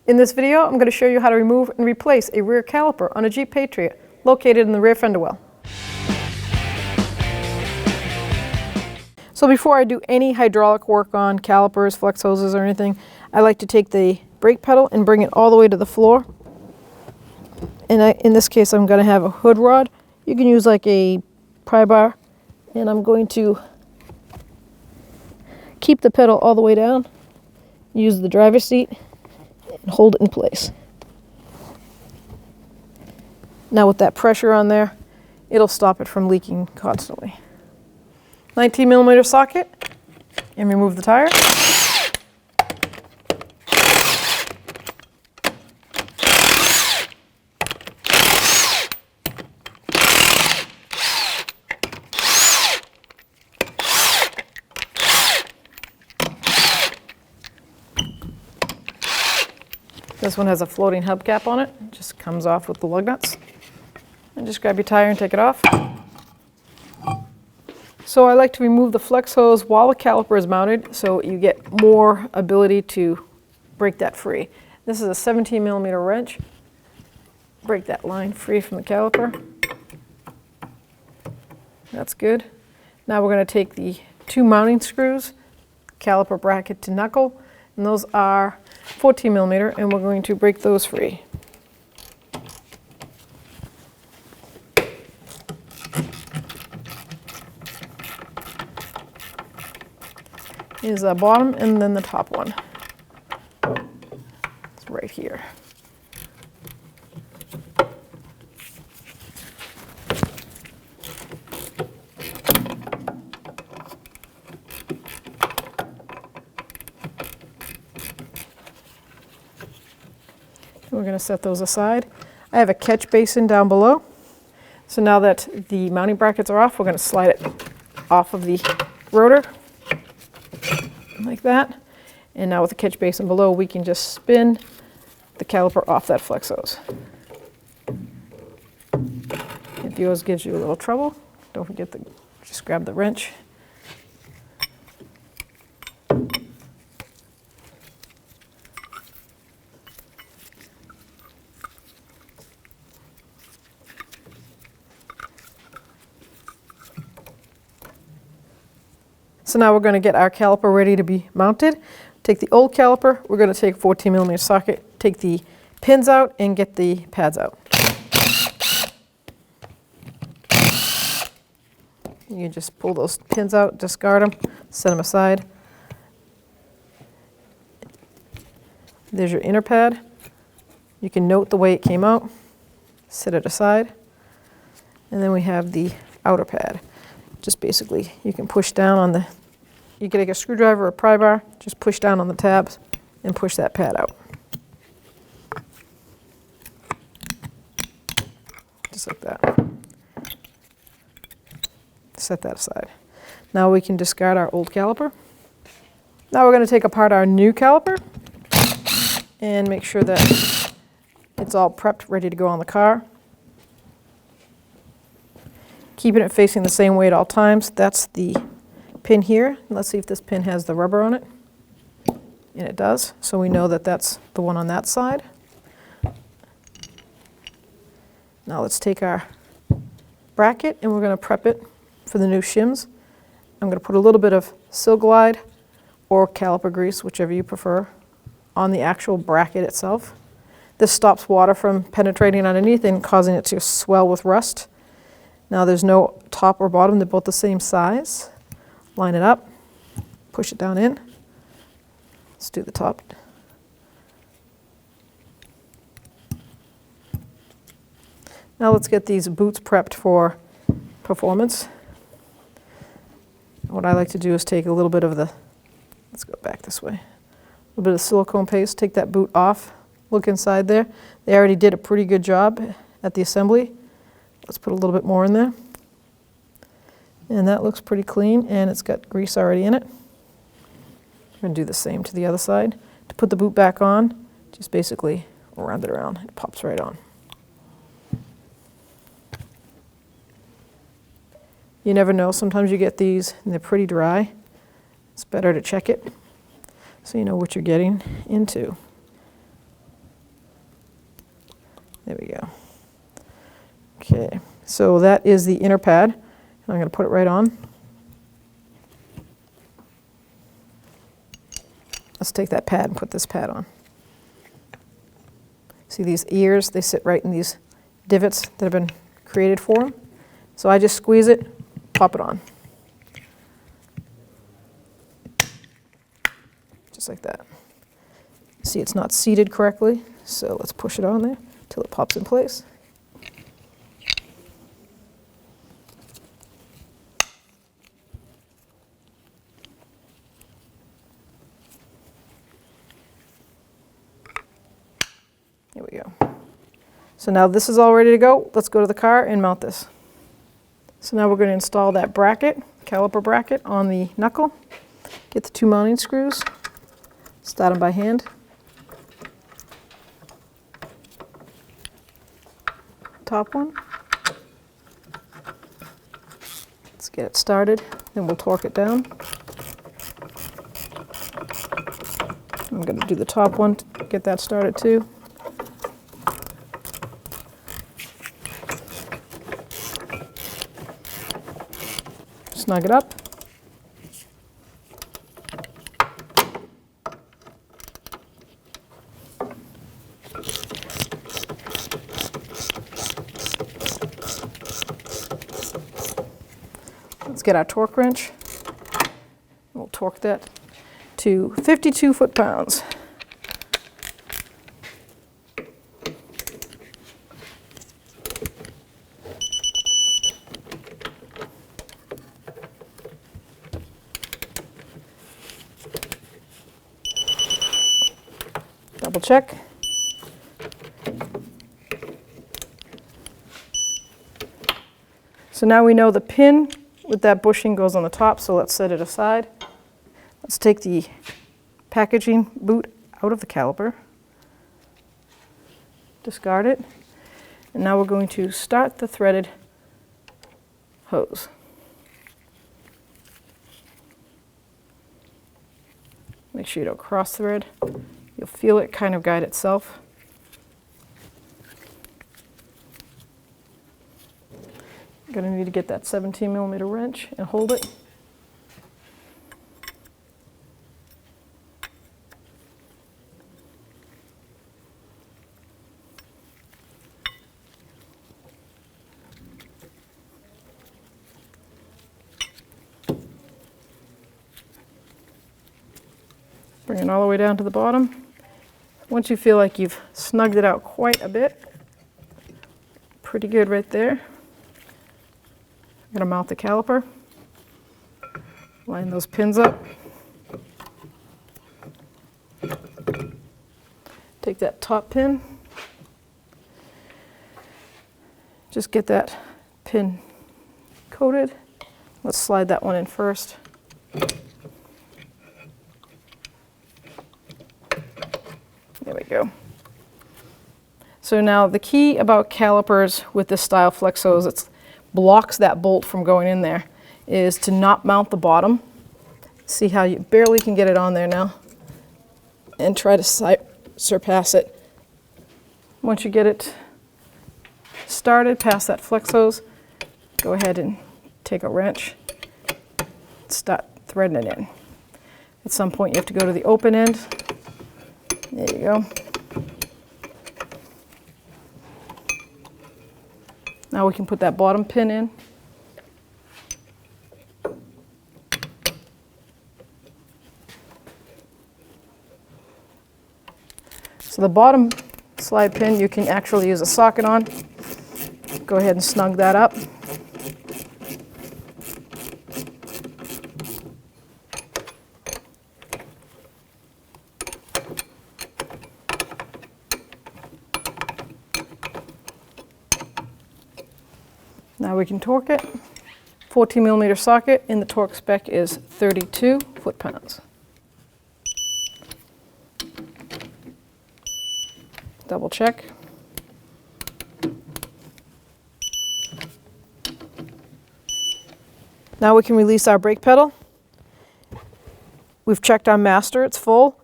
In this video, I'm going to show you how to remove and replace a rear caliper on a Jeep Patriot located in the rear fender well. So before I do any hydraulic work on calipers, flex hoses, or anything, I like to take the brake pedal and bring it all the way to the floor. And in this case, I'm going to have a hood rod. You can use like a pry bar, and I'm going to keep the pedal all the way down, use the driver's seat, and hold it in place. Now with that pressure on there, it'll stop it from leaking constantly. 19mm socket, and remove the tire. This one has a floating hubcap on it. It just comes off with the lug nuts. And just grab your tire and take it off. So I like to remove the flex hose while the caliper is mounted so you get more ability to break that free. This is a 17mm wrench. Break that line free from the caliper. That's good. Now we're going to take the two mounting screws, caliper bracket to knuckle, and those are 14mm, and we're going to break those free. Is the bottom and then the top one. It's right here. We're going to set those aside. I have a catch basin down below. So now that the mounting brackets are off, we're going to slide it off of the rotor like that. And now with the catch basin below, we can just spin the caliper off that flex hose. If yours gives you a little trouble, don't forget to just grab the wrench. So now we're going to get our caliper ready to be mounted. Take the old caliper, we're going to take a 14mm socket, take the pins out and get the pads out. You can just pull those pins out, discard them, set them aside. There's your inner pad. You can note the way it came out, set it aside. And then we have the outer pad. Just basically, you can push down on the, you can take a screwdriver or a pry bar, just push down on the tabs and push that pad out. Just like that. Set that aside. Now we can discard our old caliper. Now we're going to take apart our new caliper and make sure that it's all prepped, ready to go on the car. Keeping it facing the same way at all times. That's the pin here. Let's see if this pin has the rubber on it. And it does. So we know that that's the one on that side. Now let's take our bracket and we're going to prep it for the new shims. I'm going to put a little bit of Sil-Glide or caliper grease, whichever you prefer, on the actual bracket itself. This stops water from penetrating underneath and causing it to swell with rust. Now there's no top or bottom, they're both the same size. Line it up, push it down in. Let's do the top. Now let's get these boots prepped for performance. What I like to do is take a little bit of the, let's go back this way, a little bit of silicone paste, take that boot off, look inside there. They already did a pretty good job at the assembly. Let's put a little bit more in there. And that looks pretty clean, and it's got grease already in it. I'm going to do the same to the other side. To put the boot back on, just basically round it around. It pops right on. You never know. Sometimes you get these, and they're pretty dry. It's better to check it so you know what you're getting into. There we go. Okay, so that is the inner pad. I'm going to put it right on. Let's take that pad and put this pad on. See these ears? They sit right in these divots that have been created for them. So I just squeeze it, pop it on. Just like that. See, it's not seated correctly, so let's push it on there until it pops in place. Here we go. So now this is all ready to go. Let's go to the car and mount this. So now we're going to install that bracket, caliper bracket, on the knuckle. Get the 2 mounting screws, start them by hand. Top one. Let's get it started, then we'll torque it down. I'm going to do the top one to get that started too. Snug it up. Let's get our torque wrench. We'll torque that to 52 foot-pounds. Double check. So now we know the pin with that bushing goes on the top, so let's set it aside. Let's take the packaging boot out of the caliper, discard it, and now we're going to start the threaded hose. Make sure you don't cross thread. You'll feel it kind of guide itself. You're going to need to get that 17mm wrench and hold it. Bring it all the way down to the bottom. Once you feel like you've snugged it out quite a bit, pretty good right there. I'm going to mount the caliper, line those pins up, take that top pin, just get that pin coated. Let's slide that one in first. There we go. So now the key about calipers with this style flex hose, it blocks that bolt from going in there, is to not mount the bottom. See how you barely can get it on there now, and try to surpass it. Once you get it started past that flex hose, go ahead and take a wrench, start threading it in. At some point you have to go to the open end. There you go. Now we can put that bottom pin in. So the bottom slide pin you can actually use a socket on. Go ahead and snug that up. Now we can torque it. 14mm socket, and the torque spec is 32 foot-pounds. Double check. Now we can release our brake pedal. We've checked our master, it's full,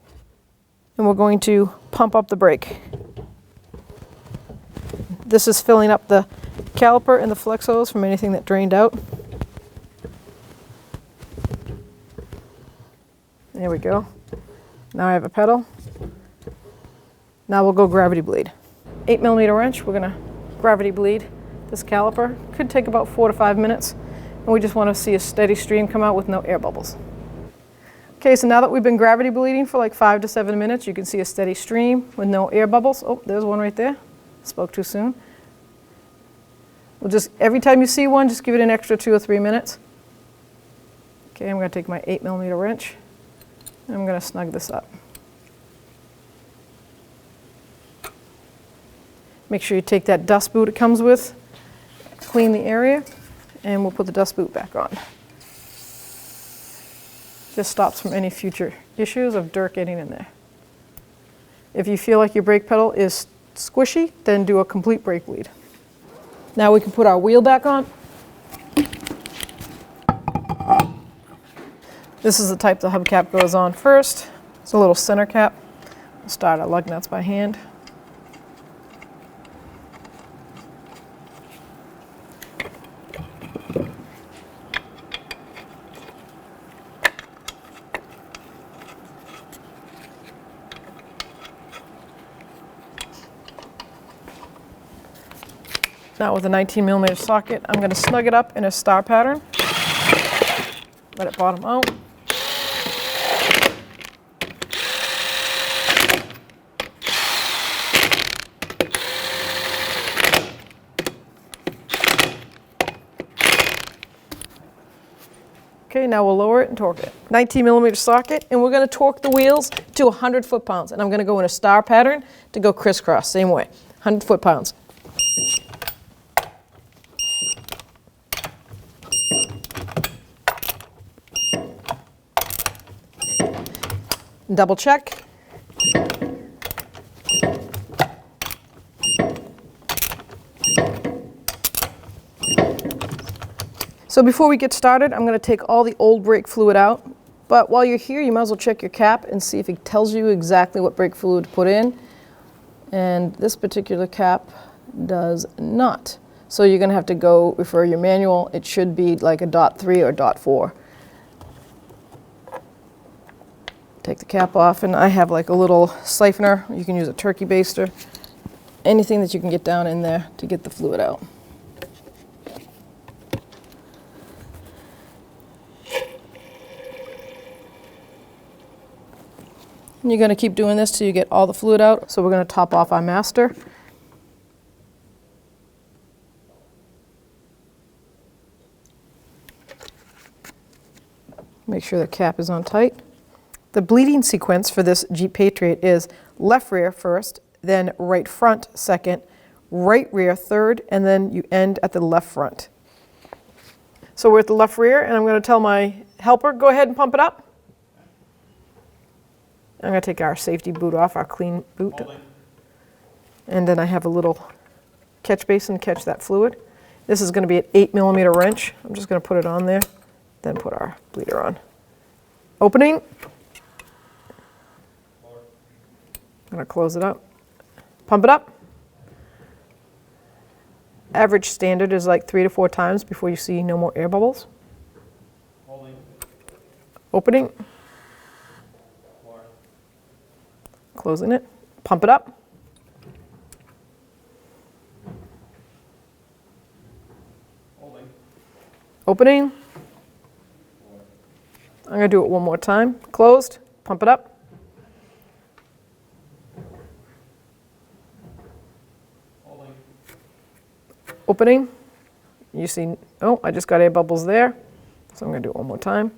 and we're going to pump up the brake. This is filling up the caliper and the flex hose from anything that drained out. There we go. Now I have a pedal. Now we'll go gravity bleed. 8mm wrench, we're gonna gravity bleed this caliper. Could take about 4 to 5 minutes. And we just wanna see a steady stream come out with no air bubbles. Okay, so now that we've been gravity bleeding for like 5 to 7 minutes, you can see a steady stream with no air bubbles. Oh, there's one right there. Spoke too soon. We'll just, every time you see one, just give it an extra 2 or 3 minutes. Okay, I'm gonna take my 8mm wrench and I'm gonna snug this up. Make sure you take that dust boot it comes with, clean the area, and we'll put the dust boot back on. Just stops from any future issues of dirt getting in there. If you feel like your brake pedal is squishy, then do a complete brake bleed. Now we can put our wheel back on. This is the type the hubcap goes on first. It's a little center cap. We'll start our lug nuts by hand. Now with a 19mm socket, I'm going to snug it up in a star pattern. Let it bottom out. Okay, now we'll lower it and torque it. 19mm socket, and we're going to torque the wheels to 100 foot-pounds. And I'm going to go in a star pattern to go crisscross, same way, 100 foot-pounds. Double check. So before we get started, I'm going to take all the old brake fluid out. But while you're here, you might as well check your cap and see if it tells you exactly what brake fluid to put in. And this particular cap does not. So you're going to have to go refer your manual. It should be like a .3 or .4. Take the cap off, and I have like a little siphoner. You can use a turkey baster. Anything that you can get down in there to get the fluid out. And you're going to keep doing this till you get all the fluid out. So we're going to top off our master. Make sure the cap is on tight. The bleeding sequence for this Jeep Patriot is left rear first, then right front second, right rear third, and then you end at the left front. So we're at the left rear, and I'm going to tell my helper, go ahead and pump it up. I'm going to take our safety boot off, our clean boot. And then I have a little catch basin to catch that fluid. This is going to be an 8mm wrench. I'm just going to put it on there, then put our bleeder on. Opening. I'm going to close it up. Pump it up. Average standard is like 3 to 4 times before you see no more air bubbles. Holding. Opening. More. Closing it. Pump it up. Holding. Opening. More. I'm going to do it one more time. Closed. Pump it up. Holding. Opening. You see, oh, I just got air bubbles there. So I'm going to do it one more time.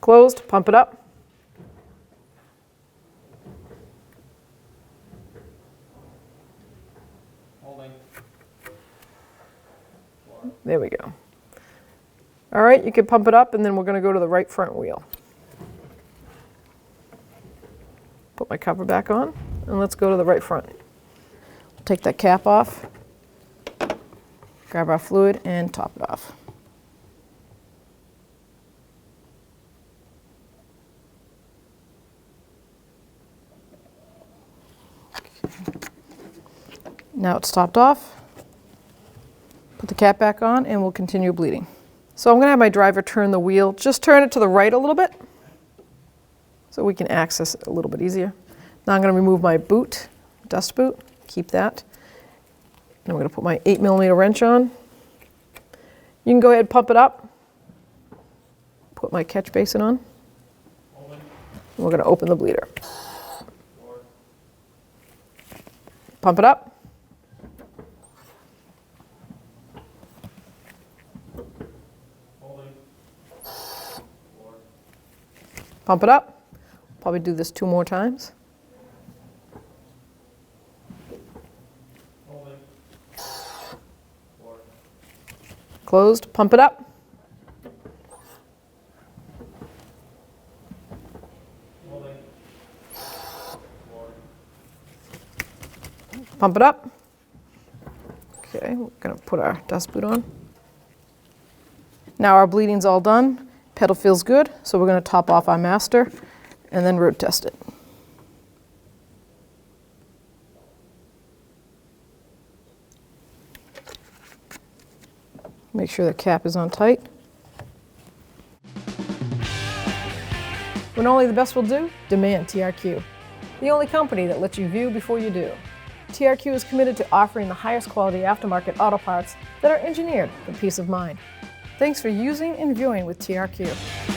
Closed. Pump it up. Holding. There we go. All right, you can pump it up, and then we're going to go to the right front wheel. Put my cover back on, and let's go to the right front. Take that cap off, grab our fluid, and top it off. Okay. Now it's topped off. cap back on and we'll continue bleeding. So I'm going to have my driver turn the wheel, just turn it to the right a little bit so we can access it a little bit easier. Now I'm going to remove my boot, dust boot, keep that. And I'm going to put my 8mm wrench on. You can go ahead and pump it up. Put my catch basin on. Holding. We're going to open the bleeder. Pump it up. Holding. Floor. Pump it up. Probably do this 2 more times. Holding. Floor. Closed. Pump it up. Holding. Floor. Pump it up. Okay, we're going to put our dust boot on. Now our bleeding's all done. Pedal feels good, so we're going to top off our master and then road test it. Make sure the cap is on tight. When only the best will do, demand TRQ. The only company that lets you view before you do. TRQ is committed to offering the highest quality aftermarket auto parts that are engineered for peace of mind. Thanks for using and viewing with TRQ.